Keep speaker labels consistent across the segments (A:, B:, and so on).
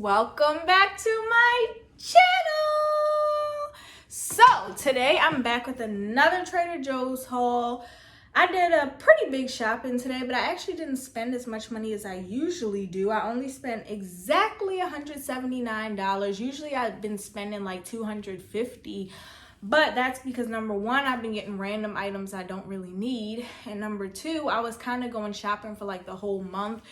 A: welcome back to my channel. So today I'm back with another Trader Joe's haul. I did a pretty big shopping today, but I actually didn't spend as much money as I usually do. I only spent exactly $179. Usually I've been spending like $250, but that's because number one, I've been getting random items I don't really need, and number two, I was kind of going shopping for like the whole month.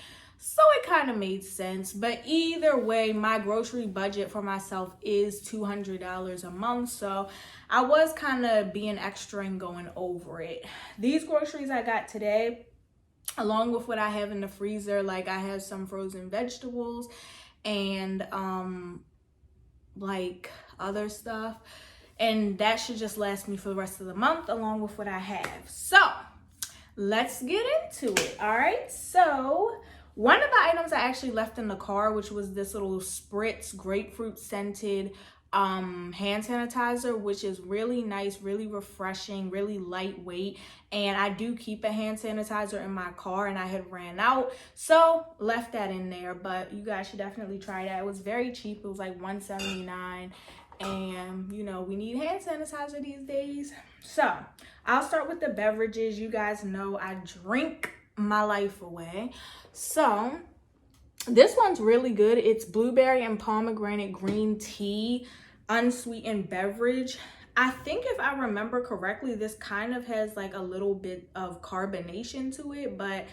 A: So it kind of made sense. But either way, my grocery budget for myself is $200 a month. So I was kind of being extra and going over it. These groceries I got today, along with what I have in the freezer, like I have some frozen vegetables and like other stuff. And that should just last me for the rest of the month along with what I have. So let's get into it. All right. So one of the items I actually left in the car, which was this little Spritz grapefruit scented hand sanitizer, which is really nice, really refreshing, really lightweight. And I do keep a hand sanitizer in my car and I had ran out, so left that in there. But you guys should definitely try that. It was very cheap. It was like $179. And you know, we need hand sanitizer these days. So I'll start with the beverages. You guys know I drink my life away. So this one's really good. It's blueberry and pomegranate green tea, unsweetened beverage. I think if I remember correctly, this kind of has like a little bit of carbonation to it, but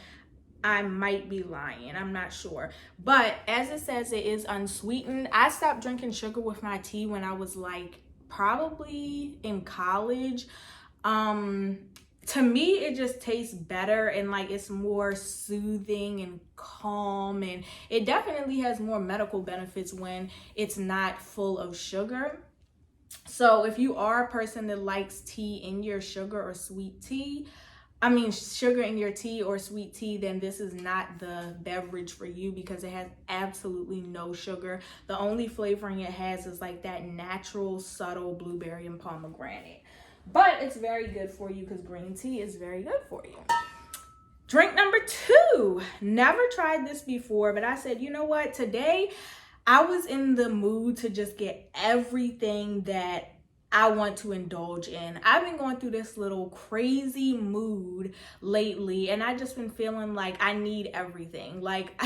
A: I might be lying. I'm not sure. But as it says, it is unsweetened. I stopped drinking sugar with my tea when I was like probably in college. To me, it just tastes better and like it's more soothing and calm, and it definitely has more medical benefits when it's not full of sugar. So if you are a person that likes tea in your sugar or sweet tea, sugar in your tea or sweet tea, then this is not the beverage for you because it has absolutely no sugar. The only flavoring it has is like that natural, subtle blueberry and pomegranate. But it's very good for you because green tea is very good for you. Drink number two. Never tried this before, but I said, you know what? Today, I was in the mood to just get everything that I want to indulge in. I've been going through this little crazy mood lately, and I just been feeling like I need everything. Like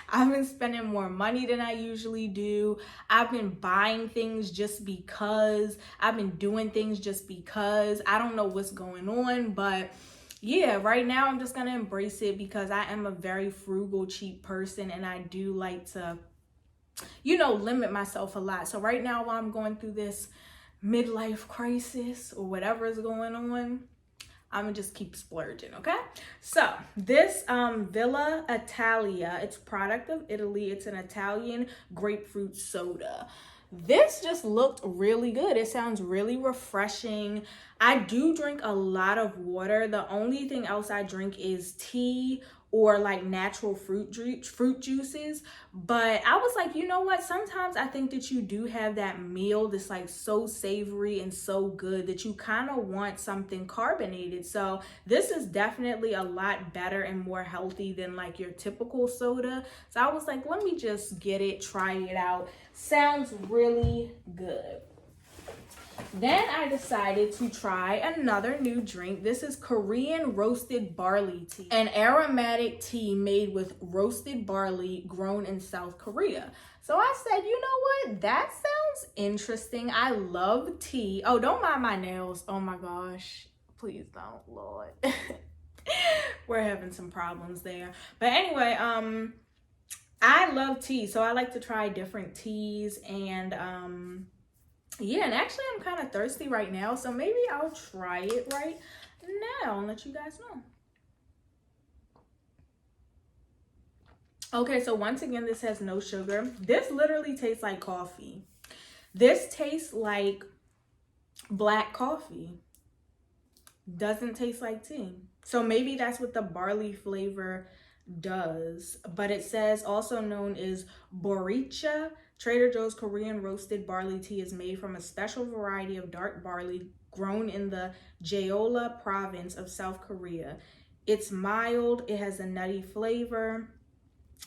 A: I've been spending more money than I usually do. I've been buying things just because. I've been doing things just because. I don't know what's going on, but yeah, right now I'm just gonna embrace it because I am a very frugal, cheap person, and I do like to, you know, limit myself a lot. So right now, while I'm going through this midlife crisis or whatever is going on, I'm gonna just keep splurging, okay? So this Villa Italia, it's a product of Italy. It's an Italian grapefruit soda. This just looked really good. It sounds really refreshing. I do drink a lot of water. The only thing else I drink is tea or like natural fruit juices. But I was like, you know what? Sometimes I think that you do have that meal that's like so savory and so good that you kind of want something carbonated. So this is definitely a lot better and more healthy than like your typical soda. So I was like, let me just get it, try it out. Sounds really good. Then I decided to try another new drink. This is Korean roasted barley tea, an aromatic tea made with roasted barley grown in South Korea. So I said, you know what? That sounds interesting. I love tea. Oh, don't mind my nails. Oh my gosh. Please don't, Lord. We're having some problems there. But anyway, I love tea. So I like to try different teas and yeah, and actually I'm kind of thirsty right now, so maybe I'll try it right now and let you guys know. Okay, so once again, this has no sugar. This literally tastes like coffee. This tastes like black coffee. Doesn't taste like tea. So maybe that's what the barley flavor does. But it says also known as Boricha. Trader Joe's Korean roasted barley tea is made from a special variety of dark barley grown in the Jeolla province of South Korea. It's mild, it has a nutty flavor.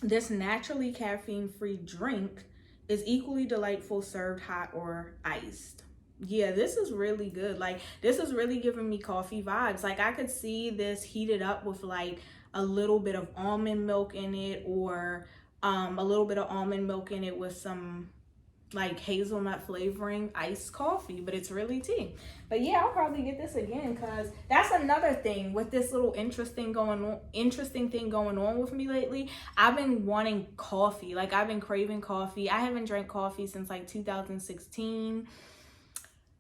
A: This naturally caffeine-free drink is equally delightful served hot or iced. Yeah, this is really good. Like, this is really giving me coffee vibes. Like, I could see this heated up with like a little bit of almond milk in it, or a little bit of almond milk in it with some like hazelnut flavoring, iced coffee, but it's really tea. But yeah, I'll probably get this again, because that's another thing with this little interesting thing going on with me lately. I've been wanting coffee. Like, I've been craving coffee. I haven't drank coffee since like 2016.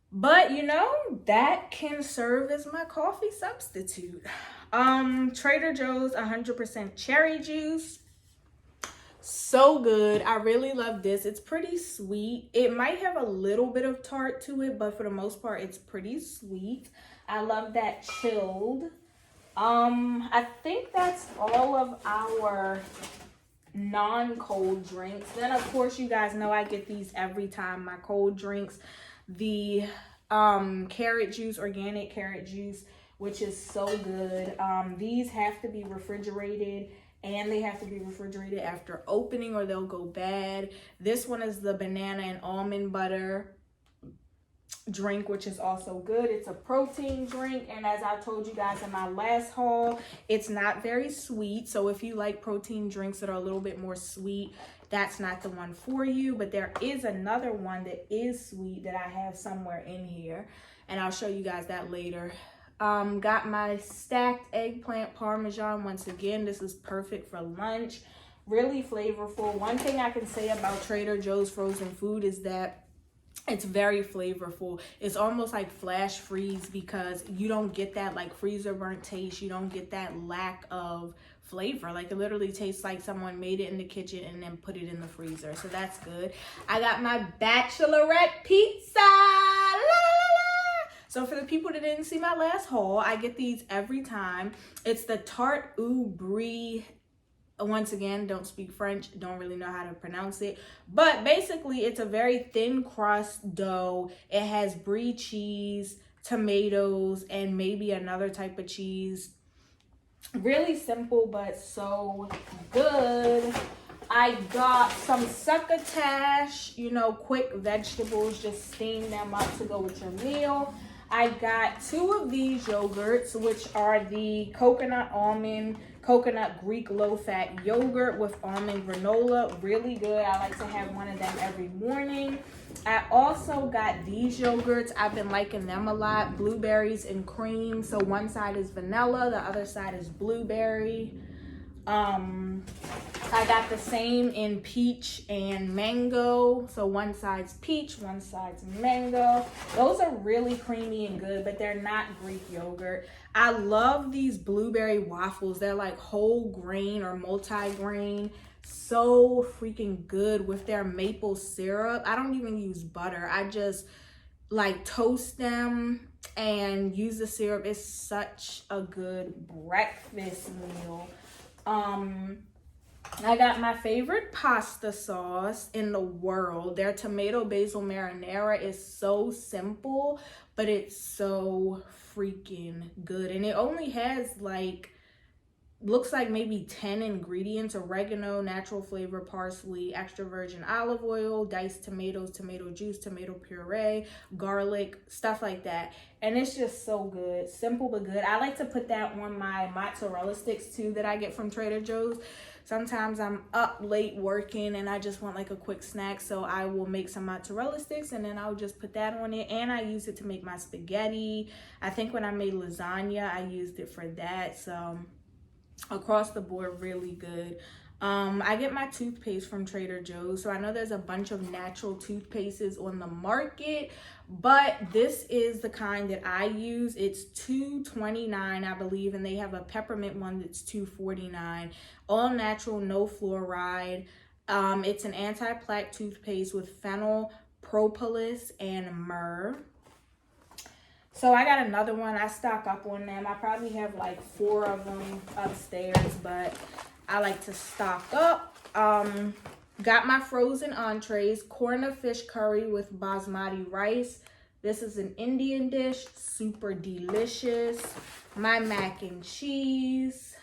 A: But you know, that can serve as my coffee substitute. Trader Joe's 100% cherry juice. So good. I really love this. It's pretty sweet. It might have a little bit of tart to it, but for the most part, it's pretty sweet. I love that chilled. I think that's all of our non-cold drinks. Then of course, you guys know I get these every time, my cold drinks. The carrot juice, organic carrot juice, which is so good. These have to be refrigerated, and they have to be refrigerated after opening or they'll go bad. This one is the banana and almond butter drink, which is also good. It's a protein drink, and as I told you guys in my last haul, it's not very sweet. So if you like protein drinks that are a little bit more sweet, that's not the one for you. But there is another one that is sweet that I have somewhere in here, and I'll show you guys that later. Got my stacked eggplant parmesan. Once again, this is perfect for lunch. Really flavorful. One thing I can say about Trader Joe's frozen food is that it's very flavorful. It's almost like flash freeze, because you don't get that like freezer burnt taste. You don't get that lack of flavor. Like, it literally tastes like someone made it in the kitchen and then put it in the freezer. So that's good. I got my bachelorette pizza. La, la, la. So for the people that didn't see my last haul, I get these every time. It's the tarte aux brie. Once again, don't speak French, don't really know how to pronounce it, but basically it's a very thin crust dough. It has brie cheese, tomatoes, and maybe another type of cheese. Really simple, but so good. I got some succotash, you know, quick vegetables, just steam them up to go with your meal. I got 2 of these yogurts, which are the coconut Greek low-fat yogurt with almond granola. Really good. I like to have one of them every morning. I also got these yogurts. I've been liking them a lot. Blueberries and cream. So one side is vanilla, the other side is blueberry. I got the same in peach and mango. So one side's peach, one side's mango. Those are really creamy and good, but they're not Greek yogurt. I love these blueberry waffles. They're like whole grain or multi-grain. So freaking good with their maple syrup. I don't even use butter. I just like toast them and use the syrup. It's such a good breakfast meal. I got my favorite pasta sauce in the world. Their tomato basil marinara is so simple, but it's so freaking good. And it only has like, looks like maybe 10 ingredients: oregano, natural flavor, parsley, extra virgin olive oil, diced tomatoes, tomato juice, tomato puree, garlic, stuff like that. And it's just so good. Simple but good. I like to put that on my mozzarella sticks too that I get from Trader Joe's. Sometimes I'm up late working and I just want like a quick snack, so I will make some mozzarella sticks and then I'll just put that on it. And I use it to make my spaghetti. I think when I made lasagna, I used it for that. So across the board, really good. I get my toothpaste from Trader Joe's. So I know there's a bunch of natural toothpastes on the market, but this is the kind that I use. It's $2.29, I believe, and they have a peppermint one that's $2.49. All natural, no fluoride. It's an anti-plaque toothpaste with fennel, propolis, and myrrh. So I got another one. I stock up on them. I probably have like 4 of them upstairs, but I like to stock up. Got my frozen entrees, corner fish curry with basmati rice. This is an Indian dish, super delicious. My mac and cheese.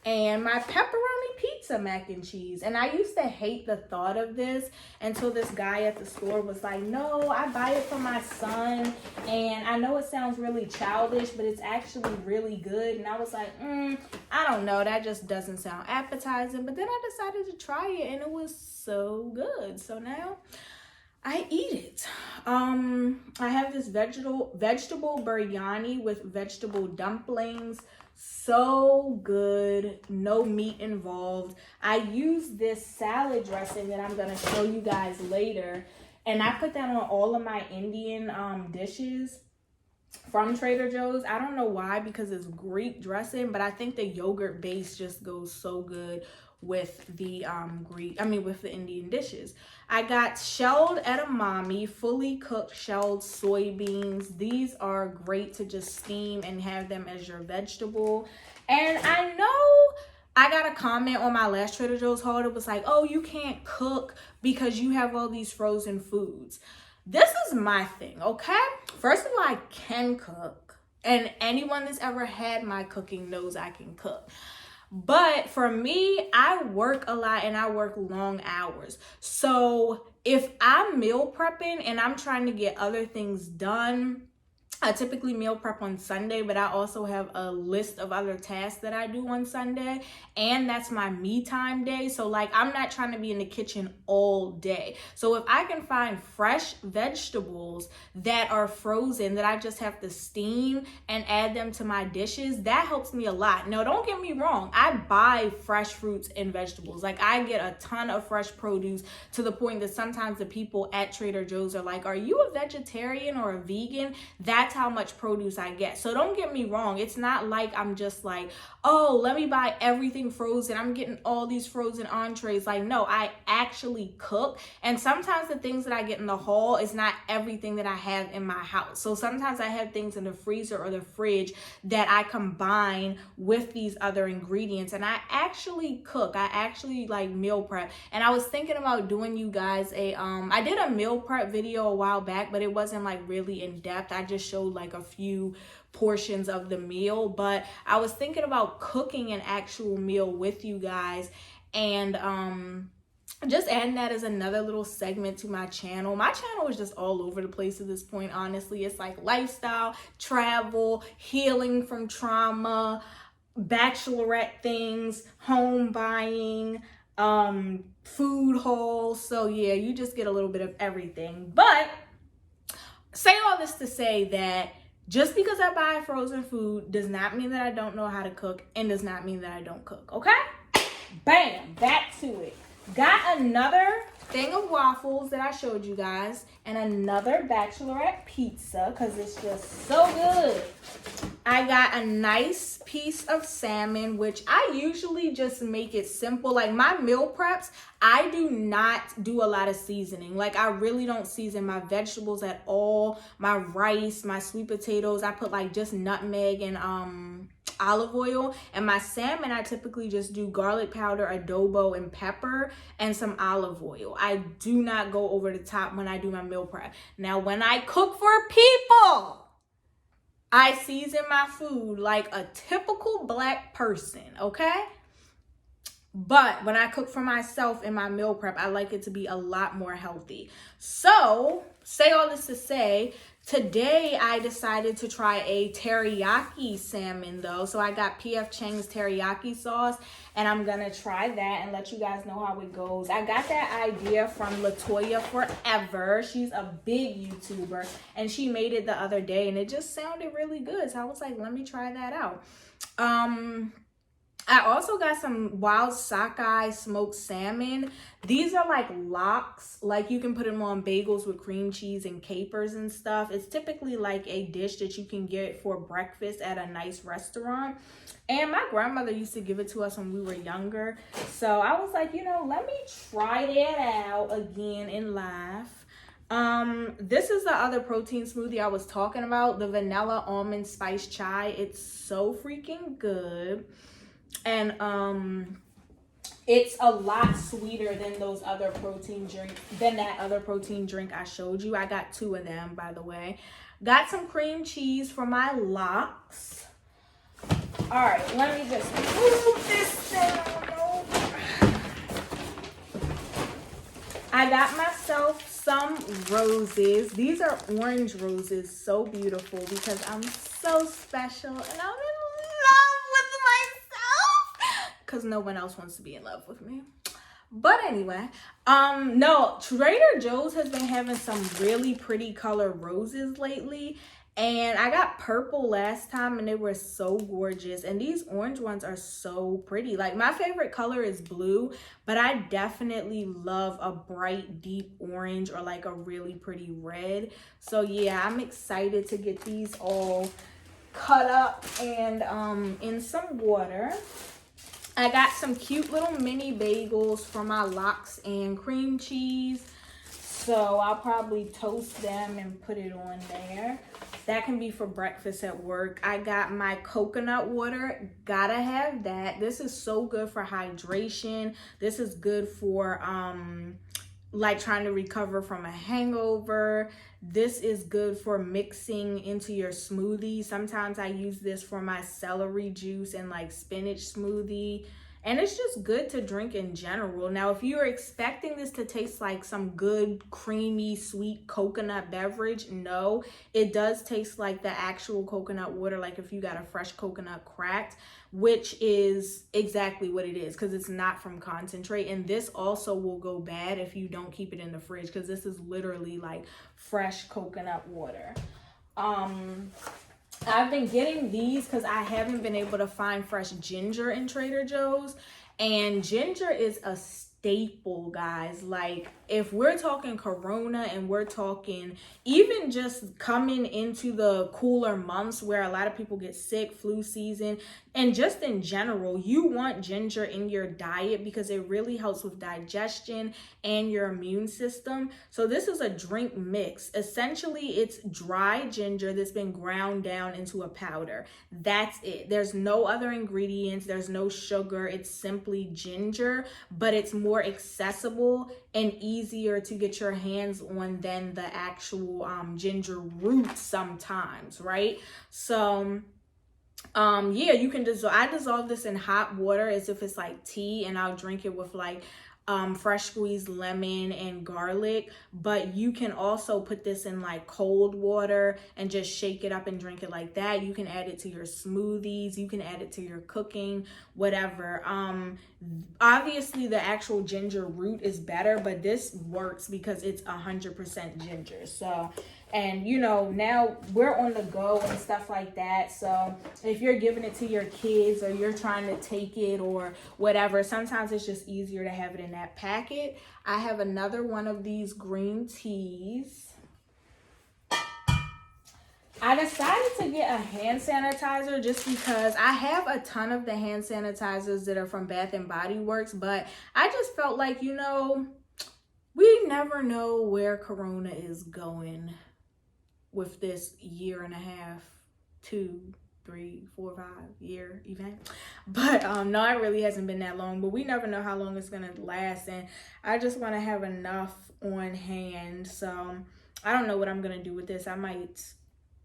A: And my pepperoni pizza. pizza mac and cheese. And I used to hate the thought of this until this guy at the store was like, no, I buy it for my son. And I know it sounds really childish, but it's actually really good. And I was like, I don't know. That just doesn't sound appetizing. But then I decided to try it and it was so good. So now I eat it. I have this vegetable biryani with vegetable dumplings. So good. No meat involved. I use this salad dressing that I'm going to show you guys later. And I put that on all of my Indian dishes from Trader Joe's. I don't know why, because it's Greek dressing, but I think the yogurt base just goes so good with the with the Indian dishes. I got shelled edamame, fully cooked shelled soybeans. These are great to just steam and have them as your vegetable. And I know I got a comment on my last Trader Joe's haul that was like, oh, you can't cook because you have all these frozen foods. This is my thing, okay? First of all, I can cook. And anyone that's ever had my cooking knows I can cook. But for me, I work a lot and I work long hours. So if I'm meal prepping and I'm trying to get other things done, I typically meal prep on Sunday, but I also have a list of other tasks that I do on Sunday, and that's my me time day. So like, I'm not trying to be in the kitchen all day. So if I can find fresh vegetables that are frozen that I just have to steam and add them to my dishes, that helps me a lot. Now, don't get me wrong. I buy fresh fruits and vegetables. Like, I get a ton of fresh produce to the point that sometimes the people at Trader Joe's are like, are you a vegetarian or a vegan? That's how much produce I get. So don't get me wrong. It's not like I'm just like, oh, let me buy everything frozen. I'm getting all these frozen entrees. Like, no, I actually cook. And sometimes the things that I get in the haul is not everything that I have in my house. So sometimes I have things in the freezer or the fridge that I combine with these other ingredients. And I actually cook. I actually like meal prep. And I was thinking about doing you guys I did a meal prep video a while back, but it wasn't like really in depth. I just showed like a few portions of the meal, but I was thinking about cooking an actual meal with you guys and just adding that as another little segment to my channel. My channel is just all over the place at this point, honestly. It's like lifestyle, travel, healing from trauma, bachelorette things, home buying, food hauls. So yeah, you just get a little bit of everything. But say all this to say that just because I buy frozen food does not mean that I don't know how to cook and does not mean that I don't cook, okay? Bam, back to it. Got another thing of waffles that I showed you guys and another bachelorette pizza because it's just so good. I got a nice piece of salmon, which I usually just make it simple. Like my meal preps, I do not do a lot of seasoning. Like I really don't season my vegetables at all. My rice, my sweet potatoes, I put like just nutmeg and olive oil. And my salmon, I typically just do garlic powder, adobo, and pepper, and some olive oil. I do not go over the top when I do my meal prep. Now, when I cook for people, I season my food like a typical Black person, okay? But when I cook for myself in my meal prep, I like it to be a lot more healthy. So, say all this to say, today I decided to try a teriyaki salmon though. So I got P.F. Chang's teriyaki sauce and I'm gonna try that and let you guys know how it goes. I got that idea from Latoya Forever. She's a big YouTuber and she made it the other day and it just sounded really good. So I was like, let me try that out. I also got some wild sockeye smoked salmon. These are like lox, like you can put them on bagels with cream cheese and capers and stuff. It's typically like a dish that you can get for breakfast at a nice restaurant. And my grandmother used to give it to us when we were younger. So I was like, you know, let me try that out again in life. This is the other protein smoothie I was talking about, the vanilla almond spice chai. It's so freaking good. And it's a lot sweeter than those other protein drinks, than that other protein drink I showed you. I got 2 of them, by the way. Got some cream cheese for my lox. All right, let me just move this down over. I got myself some roses. These are orange roses, so beautiful because I'm so special and I'm in love with myself because no one else wants to be in love with me. But anyway, no, Trader Joe's has been having some really pretty color roses lately. And I got purple last time and they were so gorgeous. And these orange ones are so pretty. Like, my favorite color is blue, but I definitely love a bright, deep orange or like a really pretty red. So yeah, I'm excited to get these all cut up and in some water. I got some cute little mini bagels for my lox and cream cheese. So I'll probably toast them and put it on there. That can be for breakfast at work. I got my coconut water. Gotta have that. This is so good for hydration. This is good for like trying to recover from a hangover. This is good for mixing into your smoothie. Sometimes I use this for my celery juice and like spinach smoothie. And it's just good to drink in general. Now, if you're expecting this to taste like some good, creamy, sweet coconut beverage, no. It does taste like the actual coconut water, like if you got a fresh coconut cracked, which is exactly what it is because it's not from concentrate. And this also will go bad if you don't keep it in the fridge because this is literally like fresh coconut water. I've been getting these because I haven't been able to find fresh ginger in Trader Joe's. And ginger is a staple, guys. Like, if we're talking Corona and we're talking even just coming into the cooler months where a lot of people get sick, flu season, and just in general, you want ginger in your diet because it really helps with digestion and your immune system. So this is a drink mix. Essentially, it's dry ginger that's been ground down into a powder. That's it. There's no other ingredients. There's no sugar. It's simply ginger, but it's more accessible and easier to get your hands on than the actual ginger root sometimes, right? So yeah, you can I dissolve this in hot water as if it's like tea, and I'll drink it with like fresh squeezed lemon and garlic. But you can also put this in like cold water and just shake it up and drink it like that. You can add it to your smoothies, you can add it to your cooking, whatever. Obviously the actual ginger root is better, but this works because it's 100% ginger. So, and you know, now we're on the go and stuff like that. So if you're giving it to your kids or you're trying to take it or whatever, sometimes it's just easier to have it in that packet. I have another one of these green teas. I decided to get a hand sanitizer just because I have a ton of the hand sanitizers that are from Bath and Body Works, but I just felt like, you know, we never know where Corona is going with this 1.5 years, 2, 3, 4, 5 year event. But no, it really hasn't been that long, but we never know how long it's gonna last, and I just want to have enough on hand. So I don't know what I'm gonna do with this. I might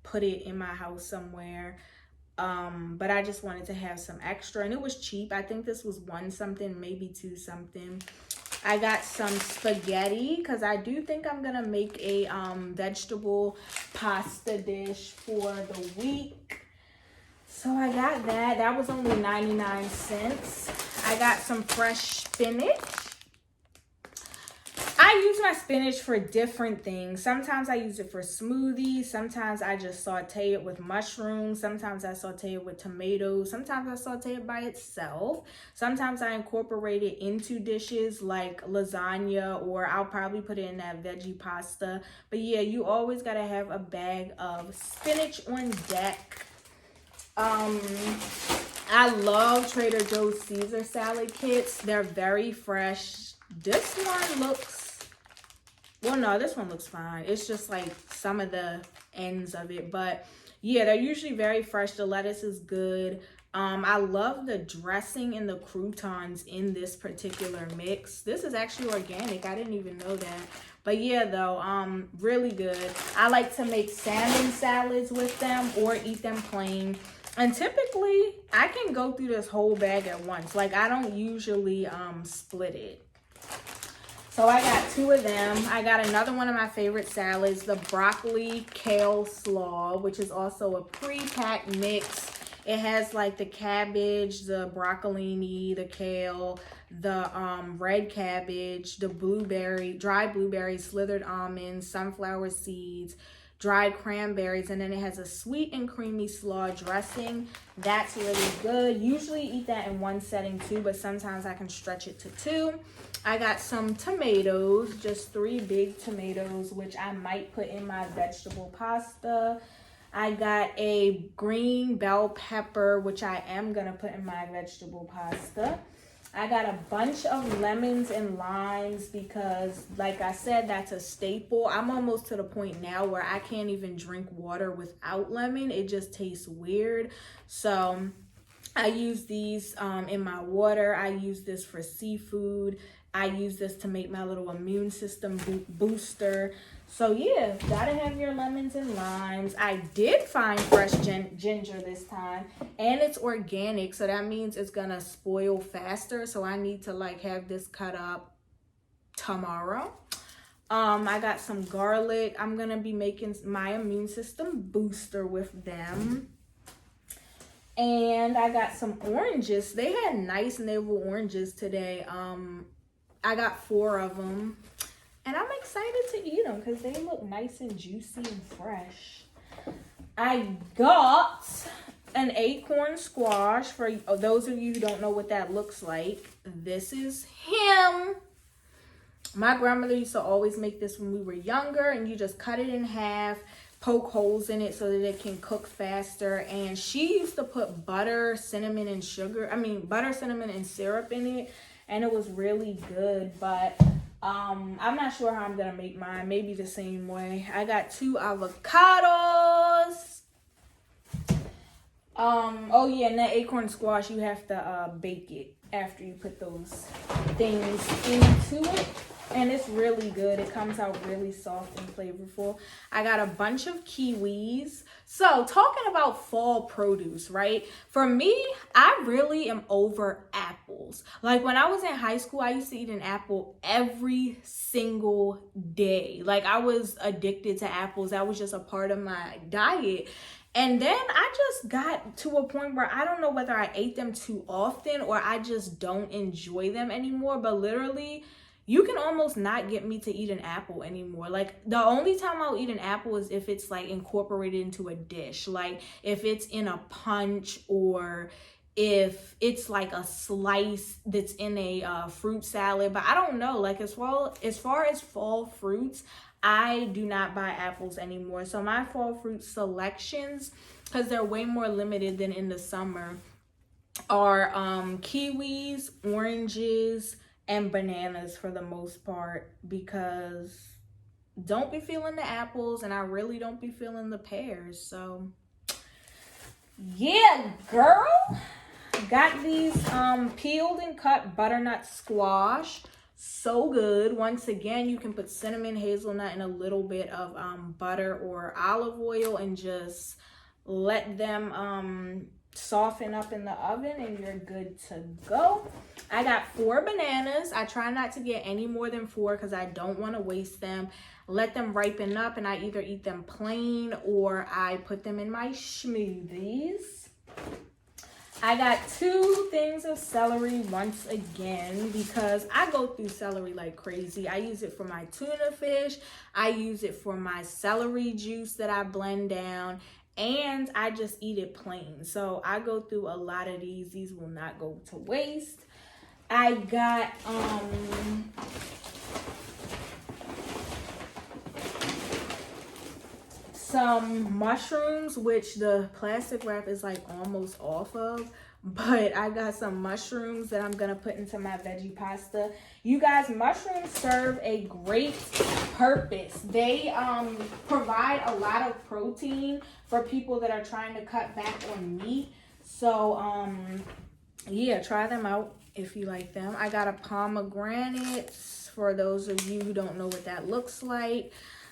A: put it in my house somewhere, but I just wanted to have some extra, and it was cheap. I think this was $1 something, maybe $2 something. I got some spaghetti because I do think I'm gonna make a vegetable pasta dish for the week. So I got that. That was only 99 cents. I got some fresh spinach. I use my spinach for different things. Sometimes I use it for smoothies. Sometimes I just saute it with mushrooms. Sometimes I saute it with tomatoes. Sometimes I saute it by itself. Sometimes I incorporate it into dishes like lasagna, or I'll probably put it in that veggie pasta. But yeah, you always gotta have a bag of spinach on deck. I love Trader Joe's Caesar salad kits. They're very fresh. This one looks, well, no, this one looks fine. It's just like some of the ends of it. But yeah, they're usually very fresh. The lettuce is good. I love the dressing and the croutons in this particular mix. This is actually organic. I didn't even know that. But yeah, though, really good. I like to make salmon salads with them or eat them plain. And typically, I can go through this whole bag at once. Like, I don't usually split it. So I got 2 of them. I got another one of my favorite salads, the broccoli kale slaw, which is also a pre-packed mix. It has like the cabbage, the broccolini, the kale, the red cabbage, the blueberry, dried blueberries, slithered almonds, sunflower seeds, dried cranberries, and then it has a sweet and creamy slaw dressing. That's really good. Usually eat that in one setting too, but sometimes I can stretch it to 2. I got some tomatoes, just 3 big tomatoes, which I might put in my vegetable pasta. I got a green bell pepper, which I am gonna put in my vegetable pasta. I got a bunch of lemons and limes because, like I said, that's a staple. I'm almost to the point now where I can't even drink water without lemon. It just tastes weird. So I use these in my water. I use this for seafood. I use this to make my little immune system booster. So yeah, gotta have your lemons and limes. I did find fresh ginger this time, and it's organic, so that means it's gonna spoil faster. So I need to like have this cut up tomorrow. I got some garlic. I'm gonna be making my immune system booster with them. And I got some oranges. They had nice navel oranges today. I got 4 of them. And I'm excited to eat them because they look nice and juicy and fresh. I got an acorn squash. For those of you who don't know what that looks like, this is him. My grandmother used to always make this when we were younger, and you just cut it in half, poke holes in it so that it can cook faster. And she used to put butter, cinnamon, and butter, cinnamon, and syrup in it, and it was really good. But I'm not sure how I'm gonna make mine. Maybe the same way. I got 2 avocados. Oh yeah, and that acorn squash, you have to bake it after you put those things into it. And it's really good. It comes out really soft and flavorful. I got a bunch of kiwis. So talking about fall produce, right? For me, I really am over apples. Like when I was in high school, I used to eat an apple every single day. Like I was addicted to apples. That was just a part of my diet. And then I just got to a point where I don't know whether I ate them too often or I just don't enjoy them anymore. But literally, you can almost not get me to eat an apple anymore. Like the only time I'll eat an apple is if it's like incorporated into a dish. Like if it's in a punch or if it's like a slice that's in a fruit salad. But I don't know, like as far as fall fruits, I do not buy apples anymore. So my fall fruit selections, because they're way more limited than in the summer, are kiwis, oranges, and bananas for the most part, because don't be feeling the apples and I really don't be feeling the pears. So yeah, girl. Got these peeled and cut butternut squash. So good. Once again, you can put cinnamon, hazelnut, and a little bit of butter or olive oil and just let them soften up in the oven and you're good to go. I got 4 bananas. I try not to get any more than 4 because I don't want to waste them. Let them ripen up and I either eat them plain or I put them in my smoothies. I got 2 things of celery once again because I go through celery like crazy. I use it for my tuna fish. I use it for my celery juice that I blend down. And I just eat it plain. So I go through a lot of these. These will not go to waste. I got some mushrooms, which the plastic wrap is like almost off of. But I got some mushrooms that I'm going to put into my veggie pasta. You guys, mushrooms serve a great purpose. They provide a lot of protein for people that are trying to cut back on meat. So, yeah, try them out if you like them. I got a pomegranate for those of you who don't know what that looks like.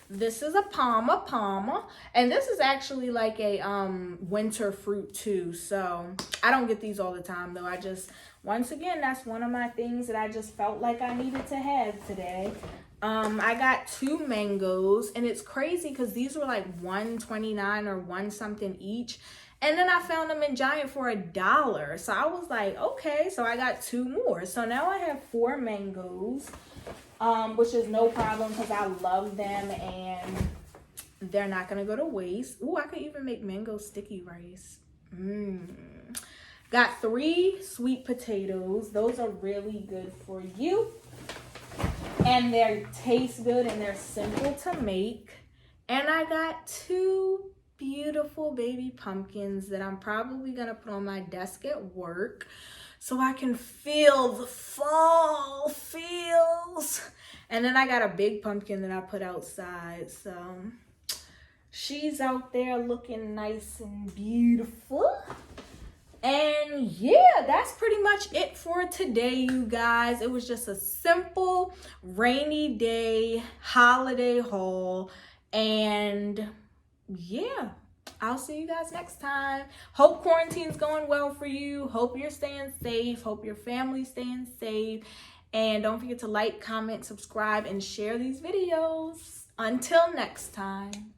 A: This is a Palma, and this is actually like a winter fruit too. So I don't get these all the time though. I just, once again, that's one of my things that I just felt like I needed to have today. I got 2 mangoes, and it's crazy because these were like $1.29 or $1 something each. And then I found them in Giant for $1. So I was like, okay, so I got 2 more. So now I have 4 mangoes, which is no problem because I love them and they're not going to go to waste. Ooh, I could even make mango sticky rice. Got 3 sweet potatoes. Those are really good for you. And they taste good and they're simple to make. And I got 2 beautiful baby pumpkins that I'm probably gonna put on my desk at work so I can feel the fall feels. And then I got a big pumpkin that I put outside, so she's out there looking nice and beautiful. And yeah, that's pretty much it for today, you guys. It was just a simple rainy day holiday haul, and yeah, I'll see you guys next time. Hope quarantine's going well for you. Hope you're staying safe. Hope your family's staying safe. And don't forget to like, comment, subscribe, and share these videos. Until next time.